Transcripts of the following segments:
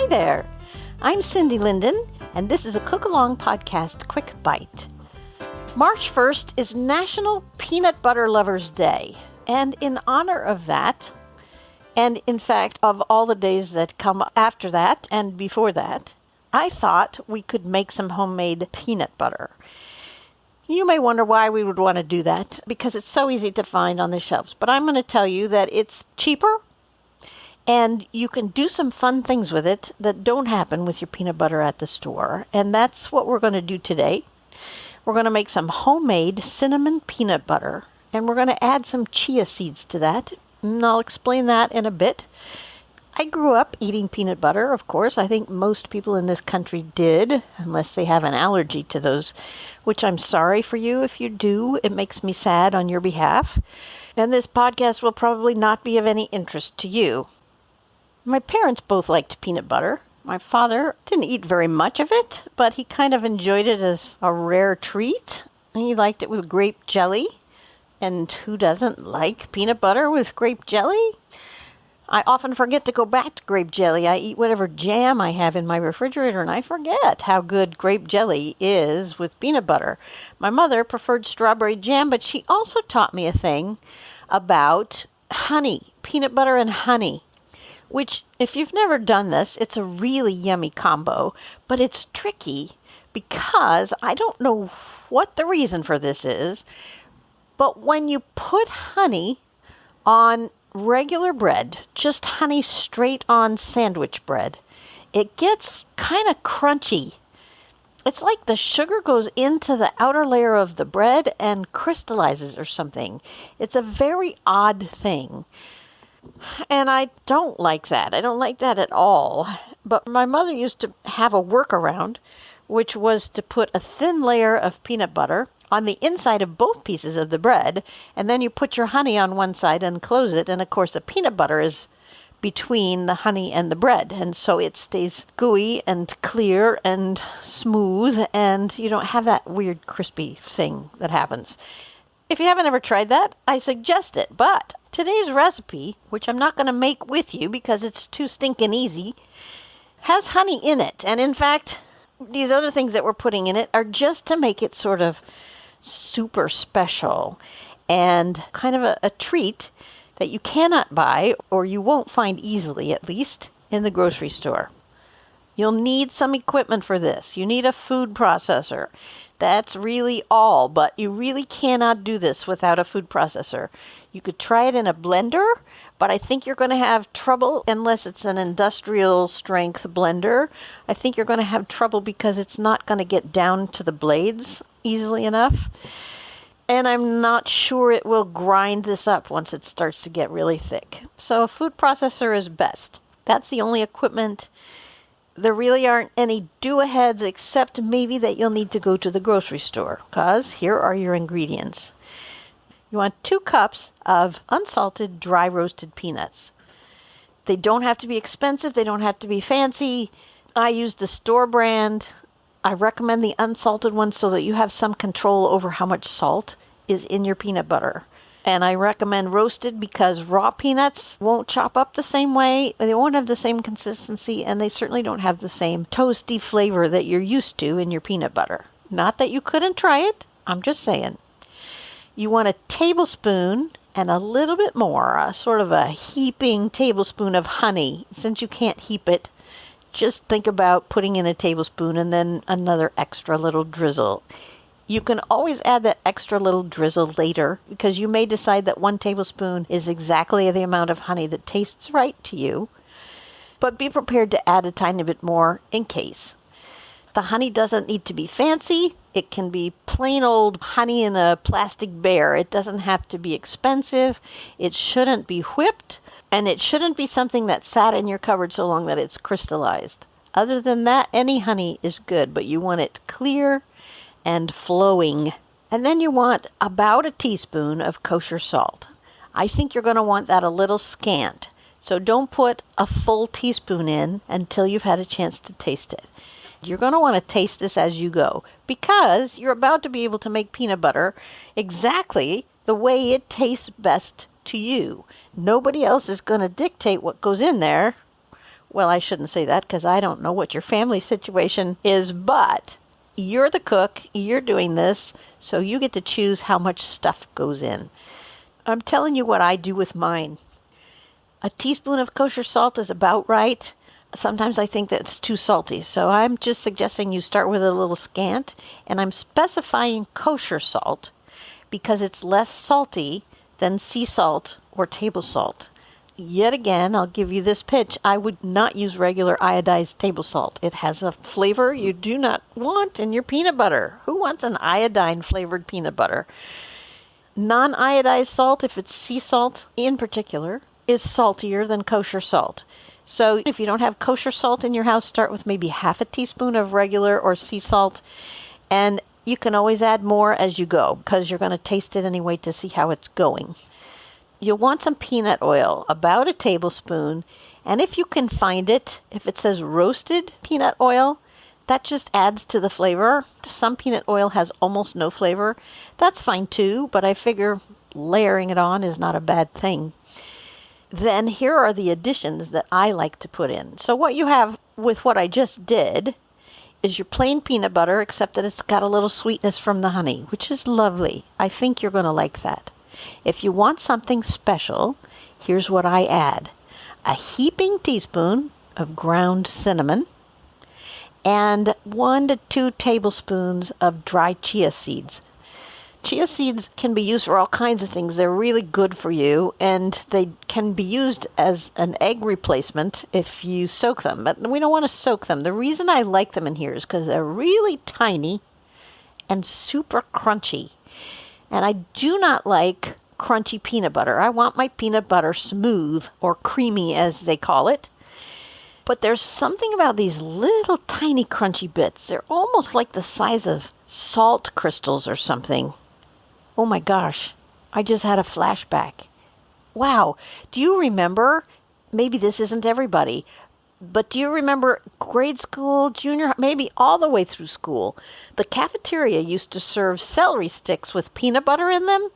there. I'm Cindy Linden, and this is a Cook-Along Podcast Quick Bite. March 1st is National Peanut Butter Lovers Day, and in honor of that, and in fact of all the days that come after that and before that, I thought we could make some homemade peanut butter. You may wonder why we would want to do that, because it's so easy to find on the shelves, but I'm going to tell you that it's cheaper, and you can do some fun things with it that don't happen with your peanut butter at the store. And that's what we're going to do today. We're going to make some homemade cinnamon peanut butter. And we're going to add some chia seeds to that. And I'll explain that in a bit. I grew up eating peanut butter, of course. I think most people in this country did, unless they have an allergy to those, which I'm sorry for you if you do. It makes me sad on your behalf. And this podcast will probably not be of any interest to you. My parents both liked peanut butter. My father didn't eat very much of it, but he kind of enjoyed it as a rare treat. He liked it with grape jelly. And who doesn't like peanut butter with grape jelly? I often forget to go back to grape jelly. I eat whatever jam I have in my refrigerator, and I forget how good grape jelly is with peanut butter. My mother preferred strawberry jam, but she also taught me a thing about honey, peanut butter and honey. Which, if you've never done this, it's a really yummy combo, but it's tricky because I don't know what the reason for this is, but when you put honey on regular bread, just honey straight on sandwich bread, it gets kind of crunchy. It's like the sugar goes into the outer layer of the bread and crystallizes or something. It's a very odd thing. And I don't like that. I don't like that at all. But my mother used to have a workaround, which was to put a thin layer of peanut butter on the inside of both pieces of the bread, and then you put your honey on one side and close it, and of course the peanut butter is between the honey and the bread, and so it stays gooey and clear and smooth, and you don't have that weird crispy thing that happens. If you haven't ever tried that, I suggest it, but today's recipe, which I'm not going to make with you because it's too stinking easy, has honey in it. And in fact, these other things that we're putting in it are just to make it sort of super special and kind of a treat that you cannot buy, or you won't find easily, at least, in the grocery store. You'll need some equipment for this. You need a food processor. That's really all, but you really cannot do this without a food processor. You could try it in a blender, but I think you're going to have trouble unless it's an industrial strength blender. I think you're going to have trouble because it's not going to get down to the blades easily enough. And I'm not sure it will grind this up once it starts to get really thick. So a food processor is best. That's the only equipment. There really aren't any do-aheads except maybe that you'll need to go to the grocery store, because here are your ingredients. You want 2 cups of unsalted dry roasted peanuts. They don't have to be expensive. They don't have to be fancy. I use the store brand. I recommend the unsalted one so that you have some control over how much salt is in your peanut butter. And I recommend roasted because raw peanuts won't chop up the same way. They won't have the same consistency, and they certainly don't have the same toasty flavor that you're used to in your peanut butter. Not that you couldn't try it. I'm just saying. You want a tablespoon and a little bit more, a sort of a heaping tablespoon of honey. Since you can't heap it, just think about putting in a tablespoon and then another extra little drizzle. You can always add that extra little drizzle later because you may decide that 1 tablespoon is exactly the amount of honey that tastes right to you. But be prepared to add a tiny bit more in case. The honey doesn't need to be fancy. It can be plain old honey in a plastic bear. It doesn't have to be expensive. It shouldn't be whipped. And it shouldn't be something that sat in your cupboard so long that it's crystallized. Other than that, any honey is good, but you want it clear and flowing. And then you want about a teaspoon of kosher salt. I think you're going to want that a little scant. So don't put a full teaspoon in until you've had a chance to taste it. You're going to want to taste this as you go because you're about to be able to make peanut butter exactly the way it tastes best to you. Nobody else is going to dictate what goes in there. Well, I shouldn't say that because I don't know what your family situation is, but you're the cook, you're doing this, so you get to choose how much stuff goes in. I'm telling you what I do with mine. A teaspoon of kosher salt is about right. Sometimes I think that it's too salty, so I'm just suggesting you start with a little scant, and I'm specifying kosher salt because it's less salty than sea salt or table salt. Yet again, I'll give you this pitch. I would not use regular iodized table salt. It has a flavor you do not want in your peanut butter. Who wants an iodine-flavored peanut butter? Non-iodized salt, if it's sea salt in particular, is saltier than kosher salt. So if you don't have kosher salt in your house, start with maybe half a teaspoon of regular or sea salt, and you can always add more as you go because you're going to taste it anyway to see how it's going. You'll want some peanut oil, about a tablespoon, and if you can find it, if it says roasted peanut oil, that just adds to the flavor. Some peanut oil has almost no flavor. That's fine too, but I figure layering it on is not a bad thing. Then here are the additions that I like to put in. So what you have with what I just did is your plain peanut butter, except that it's got a little sweetness from the honey, which is lovely. I think you're going to like that. If you want something special, here's what I add. A heaping teaspoon of ground cinnamon and 1 to 2 tablespoons of dry chia seeds. Chia seeds can be used for all kinds of things. They're really good for you, and they can be used as an egg replacement if you soak them. But we don't want to soak them. The reason I like them in here is because they're really tiny and super crunchy. And I do not like crunchy peanut butter. I want my peanut butter smooth or creamy, as they call it. But there's something about these little tiny crunchy bits. They're almost like the size of salt crystals or something. Oh my gosh, I just had a flashback. Wow, do you remember, maybe this isn't everybody, but do you remember grade school, junior, maybe all the way through school, the cafeteria used to serve celery sticks with peanut butter in them?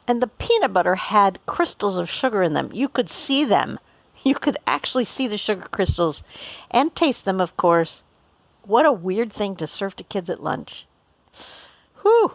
And the peanut butter had crystals of sugar in them. You could see them. You could actually see the sugar crystals and taste them, of course. What a weird thing to serve to kids at lunch. Whew.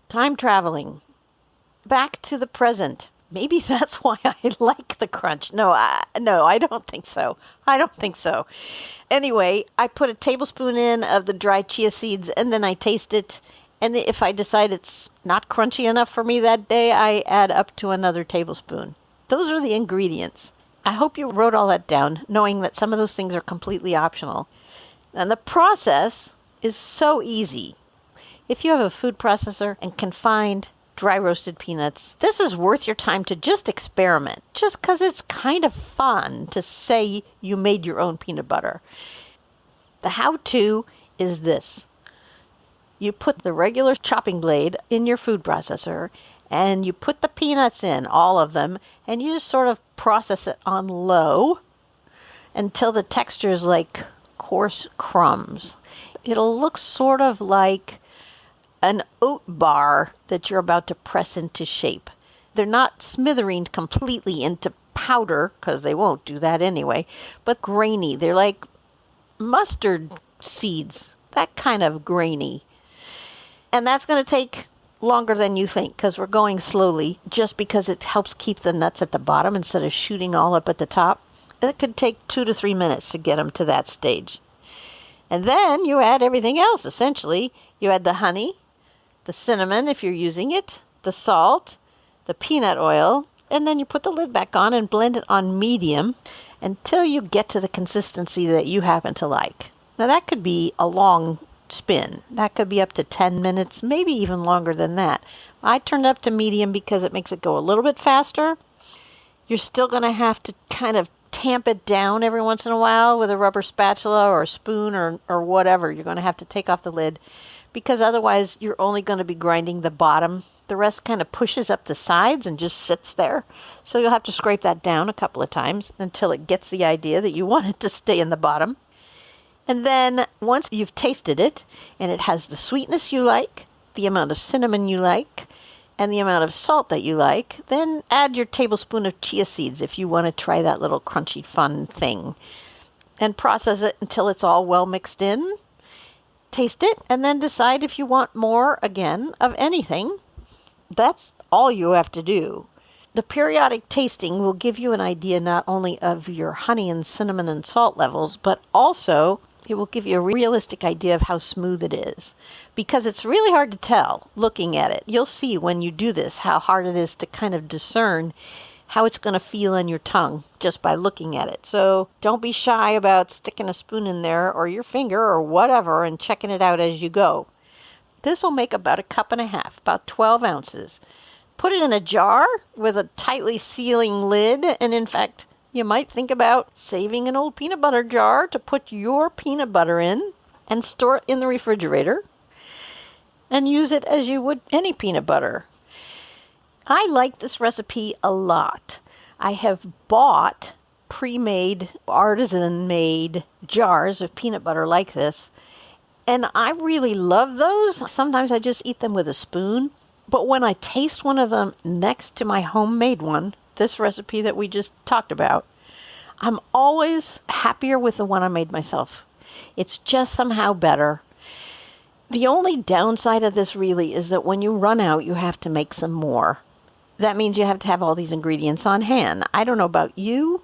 Time traveling. Back to the present. Maybe that's why I like the crunch. No, I don't think so. I don't think so. Anyway, I put a tablespoon in of the dried chia seeds, and then I taste it. And if I decide it's not crunchy enough for me that day, I add up to another tablespoon. Those are the ingredients. I hope you wrote all that down, knowing that some of those things are completely optional. And the process is so easy. If you have a food processor and can find dry roasted peanuts, this is worth your time to just experiment, just because it's kind of fun to say you made your own peanut butter. The how-to is this. You put the regular chopping blade in your food processor, and you put the peanuts in, all of them, and you just sort of process it on low until the texture is like coarse crumbs. It'll look sort of like an oat bar that you're about to press into shape. They're not smithereened completely into powder, because they won't do that anyway, but grainy. They're like mustard seeds, that kind of grainy. And that's going to take longer than you think, because we're going slowly, just because it helps keep the nuts at the bottom instead of shooting all up at the top. It could take 2 to 3 minutes to get them to that stage. And then you add everything else, essentially. You add the honey, the cinnamon if you're using it, the salt, the peanut oil, and then you put the lid back on and blend it on medium until you get to the consistency that you happen to like. Now that could be a long spin. That could be up to 10 minutes, maybe even longer than that. I turned up to medium because it makes it go a little bit faster. You're still going to have to kind of tamp it down every once in a while with a rubber spatula or a spoon or whatever. You're going to have to take off the lid, because otherwise you're only going to be grinding the bottom. The rest kind of pushes up the sides and just sits there. So you'll have to scrape that down a couple of times until it gets the idea that you want it to stay in the bottom. And then once you've tasted it and it has the sweetness you like, the amount of cinnamon you like, and the amount of salt that you like, then add your tablespoon of chia seeds if you want to try that little crunchy fun thing. And process it until it's all well mixed in. Taste it and then decide if you want more, again, of anything. That's all you have to do. The periodic tasting will give you an idea not only of your honey and cinnamon and salt levels, but also it will give you a realistic idea of how smooth it is. Because it's really hard to tell looking at it. You'll see when you do this how hard it is to kind of discern how it's going to feel on your tongue just by looking at it. So don't be shy about sticking a spoon in there or your finger or whatever and checking it out as you go. This will make about 1.5 cups, about 12 ounces. Put it in a jar with a tightly sealing lid, and in fact, you might think about saving an old peanut butter jar to put your peanut butter in and store it in the refrigerator and use it as you would any peanut butter. I like this recipe a lot. I have bought pre-made, artisan-made jars of peanut butter like this, and I really love those. Sometimes I just eat them with a spoon, but when I taste one of them next to my homemade one, this recipe that we just talked about, I'm always happier with the one I made myself. It's just somehow better. The only downside of this really is that when you run out, you have to make some more. That means you have to have all these ingredients on hand. I don't know about you,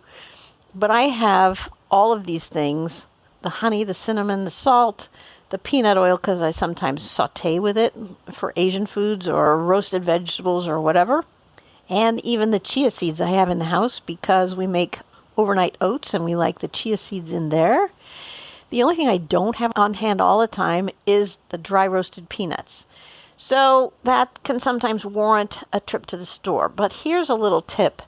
but I have all of these things, the honey, the cinnamon, the salt, the peanut oil, because I sometimes saute with it for Asian foods or roasted vegetables or whatever. And even the chia seeds I have in the house because we make overnight oats and we like the chia seeds in there. The only thing I don't have on hand all the time is the dry roasted peanuts. So that can sometimes warrant a trip to the store. But here's a little tip.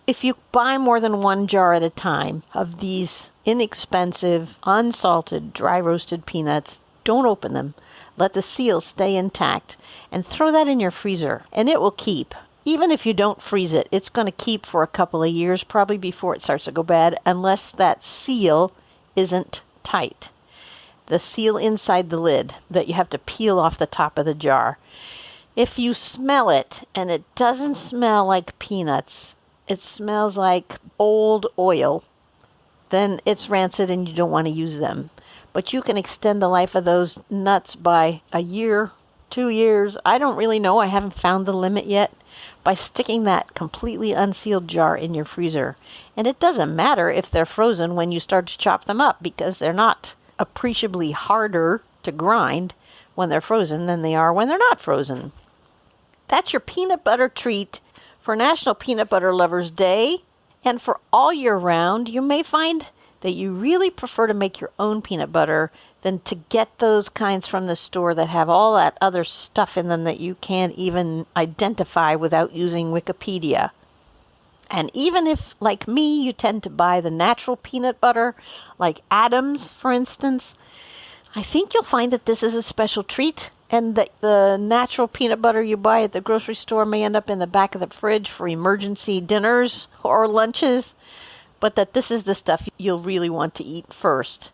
If you buy more than one jar at a time of these inexpensive, unsalted, dry roasted peanuts, don't open them. Let the seal stay intact and throw that in your freezer and it will keep. Even if you don't freeze it, it's going to keep for a couple of years, probably before it starts to go bad, unless that seal isn't tight. The seal inside the lid that you have to peel off the top of the jar. If you smell it and it doesn't smell like peanuts, it smells like old oil, then it's rancid and you don't want to use them. But you can extend the life of those nuts by a year, 2 years. I don't really know. I haven't found the limit yet. By sticking that completely unsealed jar in your freezer. And it doesn't matter if they're frozen when you start to chop them up because they're not appreciably harder to grind when they're frozen than they are when they're not frozen. That's your peanut butter treat for National Peanut Butter Lovers Day. And for all year round, you may find that you really prefer to make your own peanut butter than to get those kinds from the store that have all that other stuff in them that you can't even identify without using Wikipedia. And even if, like me, you tend to buy the natural peanut butter, like Adams, for instance, I think you'll find that this is a special treat and that the natural peanut butter you buy at the grocery store may end up in the back of the fridge for emergency dinners or lunches, but that this is the stuff you'll really want to eat first.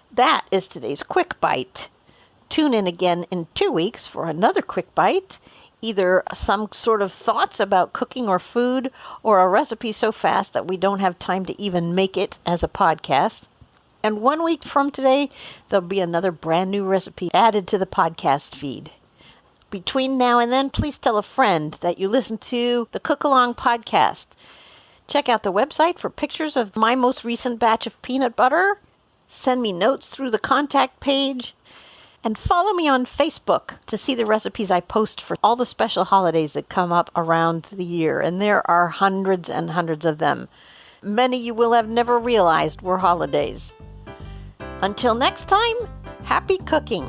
That is today's Quick Bite. Tune in again in 2 weeks for another Quick Bite. Either some sort of thoughts about cooking or food, or a recipe so fast that we don't have time to even make it as a podcast. And 1 week from today, there'll be another brand new recipe added to the podcast feed. Between now and then, please tell a friend that you listen to the Cook Along podcast. Check out the website for pictures of my most recent batch of peanut butter. Send me notes through the contact page. And follow me on Facebook to see the recipes I post for all the special holidays that come up around the year. And there are hundreds and hundreds of them. Many you will have never realized were holidays. Until next time, happy cooking!